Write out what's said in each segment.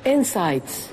Insights.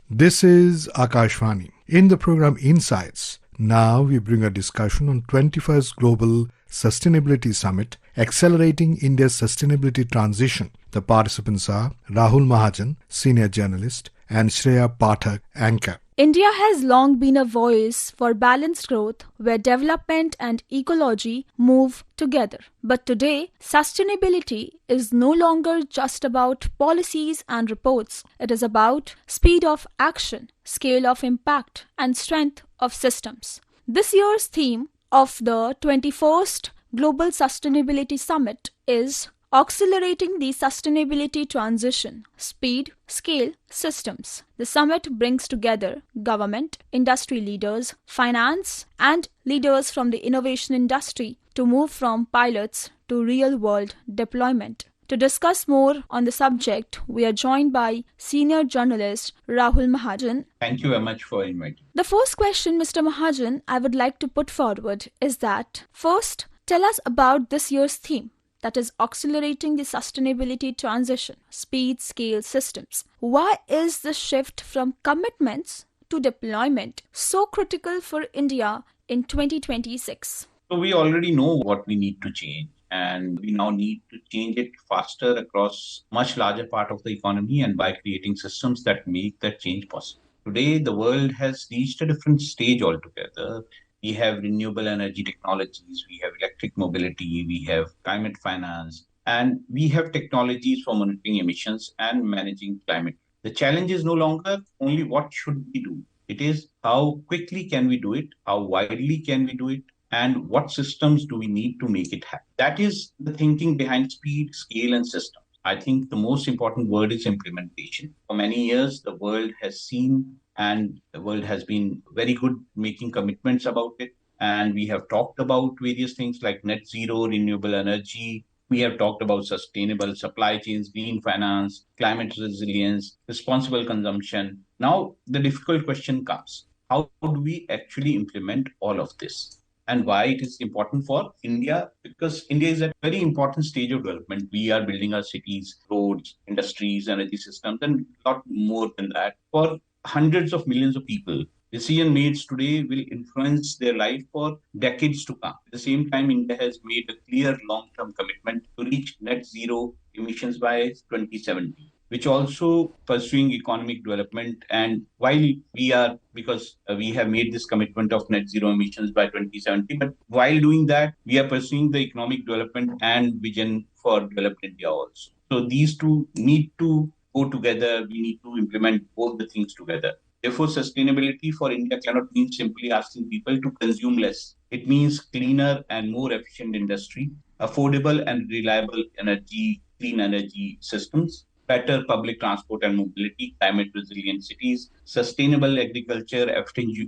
This is Akashvani. In the program Insights, now we bring a discussion on 21st Global Sustainability Summit, Accelerating India's Sustainability Transition. The participants are Rahul Mahajan, Senior Journalist, and Shreya Pathak, Anchor. India has long been a voice for balanced growth where development and ecology move together. But today, sustainability is no longer just about policies and reports. It is about speed of action, scale of impact, and strength of systems. This year's theme of the 21st Global Sustainability Summit is Accelerating the Sustainability Transition, Speed, Scale, Systems. The summit brings together government, industry leaders, finance, and leaders from the innovation industry to move from pilots to real-world deployment. To discuss more on the subject, we are joined by senior journalist Rahul Mahajan. Thank you very much for inviting. The first question, Mr. Mahajan, I would like to put forward is that, first, tell us about this year's theme. That is accelerating the sustainability transition, speed, scale, systems. Why is the shift from commitments to deployment so critical for India in 2026? So we already know what we need to change, and we now need to change it faster across much larger part of the economy and by creating systems that make that change possible. Today, the world has reached a different stage altogether. We have renewable energy technologies, we have electric mobility, we have climate finance, and we have technologies for monitoring emissions and managing climate. The challenge is no longer only what should we do. It is how quickly can we do it, how widely can we do it, and what systems do we need to make it happen. That is the thinking behind speed, scale, and systems. I think the most important word is implementation. For many years, the world has seen and the world has been very good making commitments about it. And we have talked about various things like net zero, renewable energy. We have talked about sustainable supply chains, green finance, climate resilience, responsible consumption. Now, the difficult question comes. How do we actually implement all of this? And why it is important for India? Because India is at a very important stage of development. We are building our cities, roads, industries, energy systems, and a lot more than that. For hundreds of millions of people, decision made today will influence their life for decades to come. At the same time, India has made a clear long-term commitment to reach net zero emissions by 2070, which also pursuing economic development. And while because we have made this commitment of net zero emissions by 2070, but while doing that, we are pursuing the economic development and vision for developed India also. So these two need to go together. We need to implement both the things together. Therefore, sustainability for India cannot mean simply asking people to consume less. It means cleaner and more efficient industry, affordable and reliable energy, clean energy systems, better public transport and mobility, climate resilient cities, sustainable agriculture,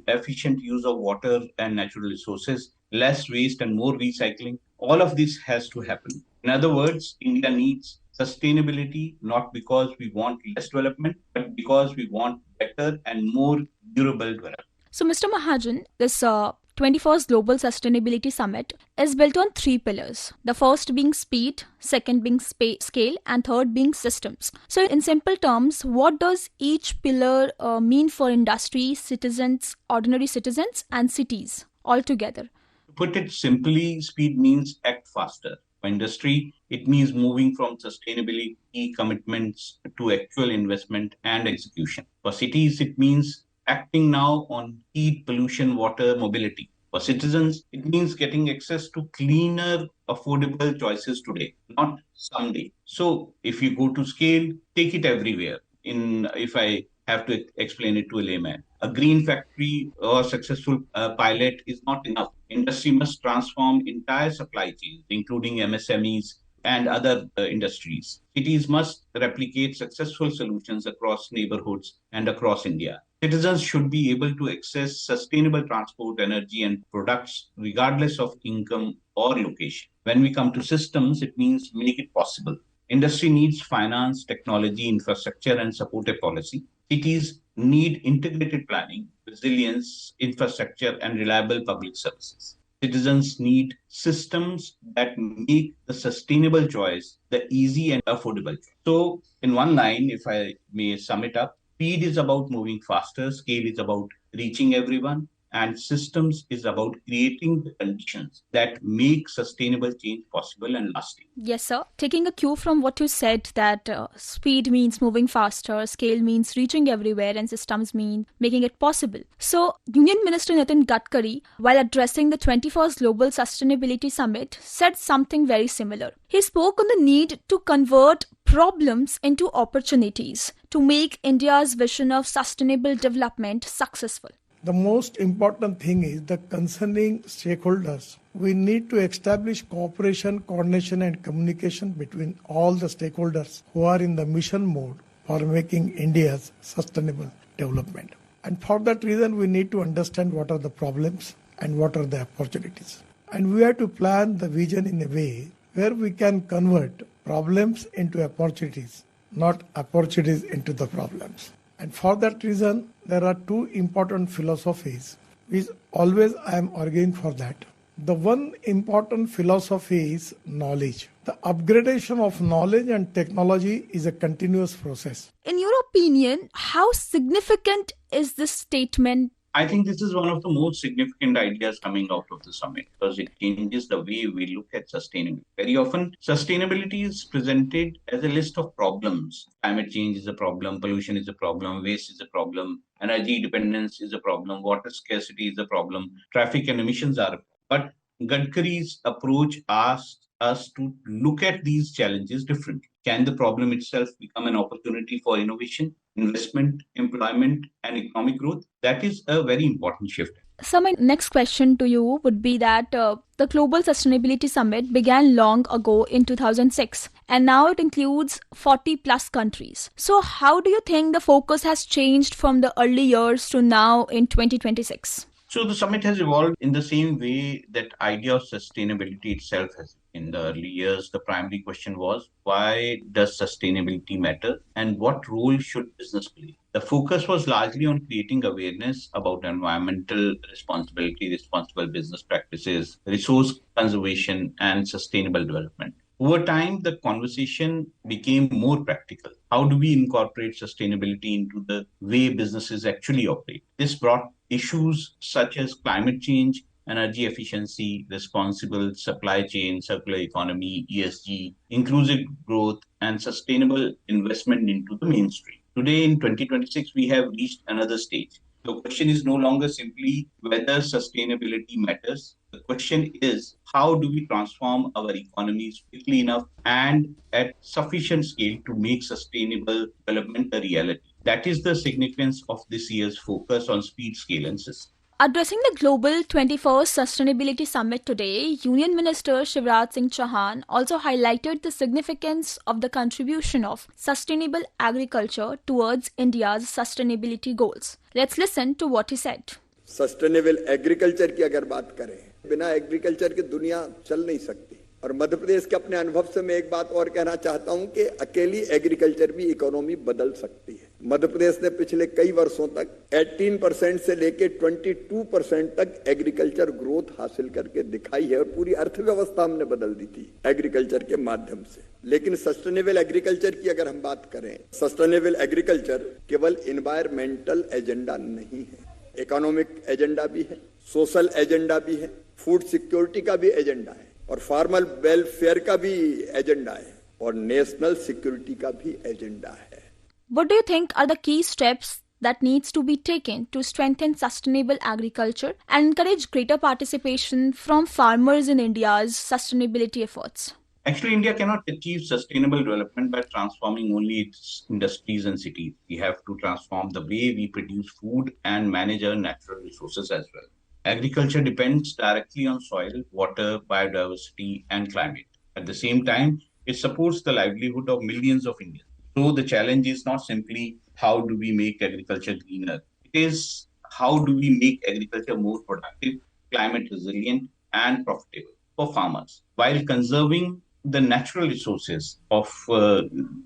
efficient use of water and natural resources, less waste and more recycling. All of this has to happen. In other words, India needs sustainability not because we want less development, but because we want better and more durable development. So, Mr. Mahajan, this 21st Global Sustainability Summit is built on three pillars. The first being speed, second being scale, and third being systems. So, in simple terms, what does each pillar mean for industry, citizens, ordinary citizens, and cities altogether? To put it simply, speed means act faster. For industry, it means moving from sustainability commitments to actual investment and execution. For cities, it means acting now on heat, pollution, water, mobility. For citizens, it means getting access to cleaner, affordable choices today, not someday. So if you go to scale, take it everywhere. If I have to explain it to a layman, a green factory or successful pilot is not enough. Industry must transform entire supply chains, including MSMEs and other industries. Cities must replicate successful solutions across neighborhoods and across India. Citizens should be able to access sustainable transport, energy, and products regardless of income or location. When we come to systems, it means make it possible. Industry needs finance, technology, infrastructure, and supportive policy. Cities need integrated planning, resilience, infrastructure, and reliable public services. Citizens need systems that make the sustainable choice the easy and affordable. So, in one line, if I may sum it up, speed is about moving faster, scale is about reaching everyone, and systems is about creating the conditions that make sustainable change possible and lasting. Yes, sir. Taking a cue from what you said, that speed means moving faster, scale means reaching everywhere, and systems mean making it possible. So, Union Minister Nitin Gadkari, while addressing the 21st Global Sustainability Summit, said something very similar. He spoke on the need to convert problems into opportunities to make India's vision of sustainable development successful. The most important thing is the concerning stakeholders. We need to establish cooperation, coordination and communication between all the stakeholders who are in the mission mode for making India's sustainable development. And for that reason, we need to understand what are the problems and what are the opportunities. And we have to plan the vision in a way where we can convert problems into opportunities, not opportunities into the problems. And for that reason, there are two important philosophies, which always I am arguing for that. The one important philosophy is knowledge. The upgradation of knowledge and technology is a continuous process. In your opinion, how significant is this statement? I think this is one of the most significant ideas coming out of the summit because it changes the way we look at sustainability. Very often, sustainability is presented as a list of problems. Climate change is a problem, pollution is a problem, waste is a problem, energy dependence is a problem, water scarcity is a problem, traffic and emissions are a problem. But Gadkari's approach asks us to look at these challenges differently. Can the problem itself become an opportunity for innovation, investment, employment, and economic growth? That is a very important shift. So my next question to you would be that the Global Sustainability Summit began long ago in 2006 and now it includes 40 plus countries. So how do you think the focus has changed from the early years to now in 2026? So the summit has evolved in the same way that idea of sustainability itself has. In the early years, the primary question was, why does sustainability matter and what role should business play? The focus was largely on creating awareness about environmental responsibility, responsible business practices, resource conservation, and sustainable development. Over time, the conversation became more practical. How do we incorporate sustainability into the way businesses actually operate? This brought issues such as climate change, energy efficiency, responsible supply chain, circular economy, ESG, inclusive growth, and sustainable investment into the mainstream. Today in 2026, we have reached another stage. The question is no longer simply whether sustainability matters. The question is, how do we transform our economies quickly enough and at sufficient scale to make sustainable development a reality? That is the significance of this year's focus on speed, scale, and system. Addressing the Global 21st Sustainability Summit today, Union Minister Shivraj Singh Chauhan also highlighted the significance of the contribution of sustainable agriculture towards India's sustainability goals. Let's listen to what he said. Sustainable agriculture की अगर बात करें, बिना agriculture की दुनिया चल नहीं सकती। और मध्य प्रदेश के अपने अनुभव से मैं एक बात और कहना चाहता हूं कि अकेली एग्रीकल्चर भी इकोनॉमी बदल सकती है। मध्य प्रदेश ने पिछले कई वर्षों तक 18% से लेके 22% तक एग्रीकल्चर ग्रोथ हासिल करके दिखाई है और पूरी अर्थव्यवस्था हमने बदल दी थी एग्रीकल्चर के माध्यम से। लेकिन सस्टेनेबल एग्रीकल्चर की अगर हम बात करें, सस्टेनेबल एग्रीकल्चर केवल एनवायरमेंटल एजेंडा नहीं है, इकोनॉमिक एजेंडा भी है, सोशल एजेंडा भी है, फूड सिक्योरिटी का भी एजेंडा है और फार्मर वेलफेयर का भी एजेंडा है और नेशनल सिक्योरिटी का भी एजेंडा है। What do you think are the key steps that needs to be taken to strengthen sustainable agriculture and encourage greater participation from farmers in India's sustainability efforts? Actually, India cannot achieve sustainable development by transforming only its industries and cities. We have to transform the way we produce food and manage our natural resources as well. Agriculture depends directly on soil, water, biodiversity, and climate. At the same time, it supports the livelihood of millions of Indians. So the challenge is not simply how do we make agriculture greener. It is how do we make agriculture more productive, climate resilient, and profitable for farmers while conserving the natural resources of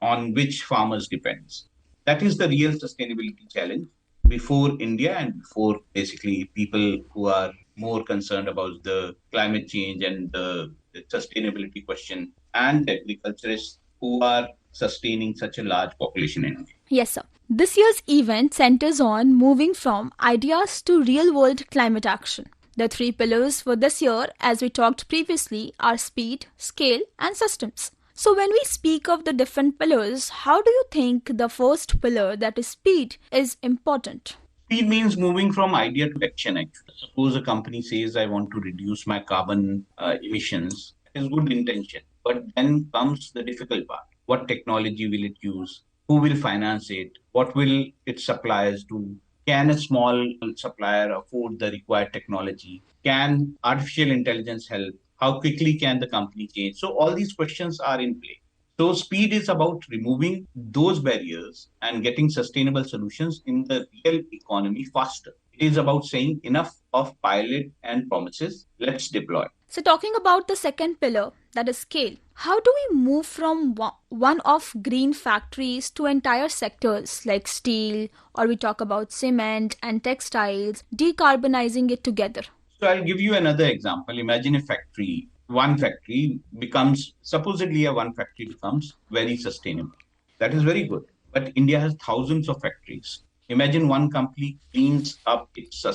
on which farmers depends. That is the real sustainability challenge before India and before basically people who are more concerned about the climate change and the sustainability question, and agriculturists who are sustaining such a large population in India. Yes, sir. This year's event centers on moving from ideas to real-world climate action. The three pillars for this year, as we talked previously, are speed, scale, and systems. So when we speak of the different pillars, how do you think the first pillar, that is speed, is important? Speed means moving from idea to action, actually. Suppose a company says, I want to reduce my carbon emissions. It is good intention. But then comes the difficult part. What technology will it use? Who will finance it? What will its suppliers do? Can a small supplier afford the required technology? Can artificial intelligence help? How quickly can the company change? So all these questions are in play. So speed is about removing those barriers and getting sustainable solutions in the real economy faster. It is about saying enough of pilot and promises. Let's deploy. So talking about the second pillar, that is scale, how do we move from one-off green factories to entire sectors like steel, or we talk about cement and textiles, decarbonizing it together? So I'll give you another example. Imagine a factory. One factory becomes, supposedly one factory becomes very sustainable. That is very good. But India has thousands of factories. Imagine one company cleans up its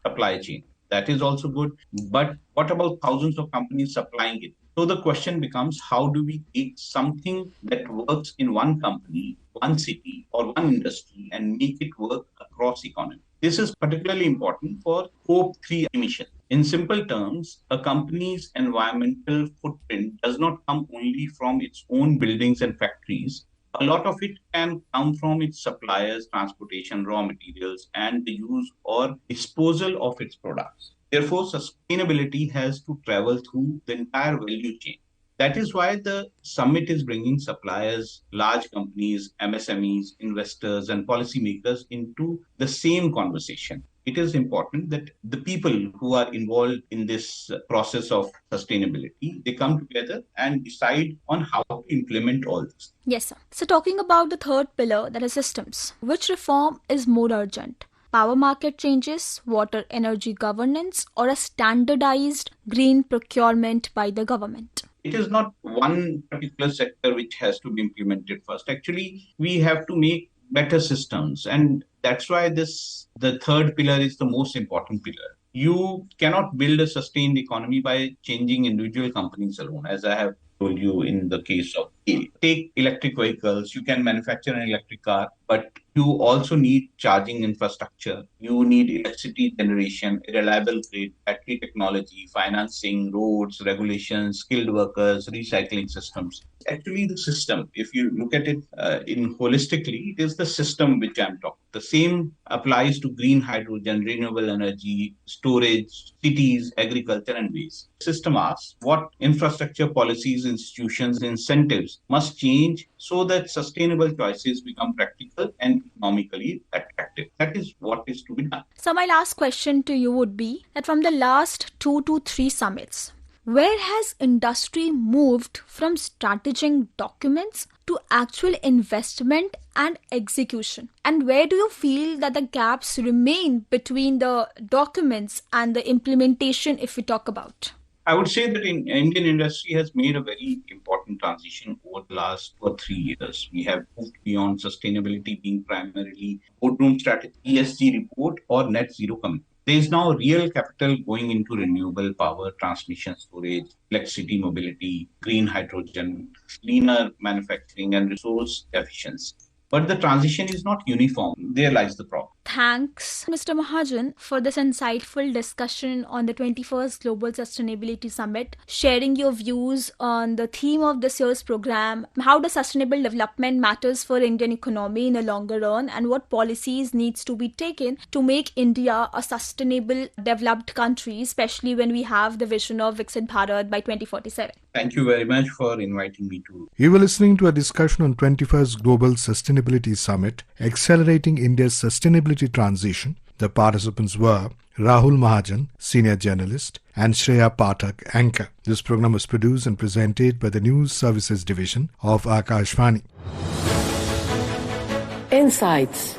supply chain. That is also good. But what about thousands of companies supplying it? So the question becomes, how do we take something that works in one company, one city, or one industry and make it work across economy? This is particularly important for Scope 3 emissions. In simple terms, a company's environmental footprint does not come only from its own buildings and factories. A lot of it can come from its suppliers, transportation, raw materials, and the use or disposal of its products. Therefore, sustainability has to travel through the entire value chain. That is why the summit is bringing suppliers, large companies, MSMEs, investors, and policymakers into the same conversation. It is important that the people who are involved in this process of sustainability, they come together and decide on how to implement all this. Yes, sir. So talking about the third pillar, that is systems, which reform is more urgent? Power market changes, water energy governance, or a standardized green procurement by the government? It is not one particular sector which has to be implemented first. Actually, we have to make better systems. And that's why the third pillar is the most important pillar. You cannot build a sustained economy by changing individual companies alone, as I have told you in the case of steel. Take electric vehicles. You can manufacture an electric car, but you also need charging infrastructure. You need electricity generation, a reliable grid, battery technology, financing, roads, regulations, skilled workers, recycling systems. Actually, the system, if you look at it holistically, it is the system which I'm talking. The same applies to green hydrogen, renewable energy, storage, cities, agriculture, and waste. The system asks what infrastructure policies, institutions, incentives must change so that sustainable choices become practical and economically attractive. That is what is to be done. So my last question to you would be that from the last 2 to 3 summits, where has industry moved from strategic documents to actual investment and execution? And where do you feel that the gaps remain between the documents and the implementation, if we talk about? I would say that Indian industry has made a very important transition over the last 2 or 3 years. We have moved beyond sustainability being primarily boardroom strategy, ESG report, or net zero commitment. There is now real capital going into renewable power, transmission, storage, electricity, mobility, green hydrogen, cleaner manufacturing, and resource efficiency. But the transition is not uniform. There lies the problem. Thanks, Mr. Mahajan, for this insightful discussion on the 21st Global Sustainability Summit, sharing your views on the theme of this year's program, how the sustainable development matters for Indian economy in a longer run, and what policies needs to be taken to make India a sustainable developed country, especially when we have the vision of Viksit Bharat by 2047. Thank you very much for inviting me to. You were listening to a discussion on 21st Global Sustainability Summit, Accelerating India's Sustainability Transition. The participants were Rahul Mahajan, Senior Journalist, and Shreya Pathak, Anchor. This program was produced and presented by the News Services Division of Akashvani. Insights.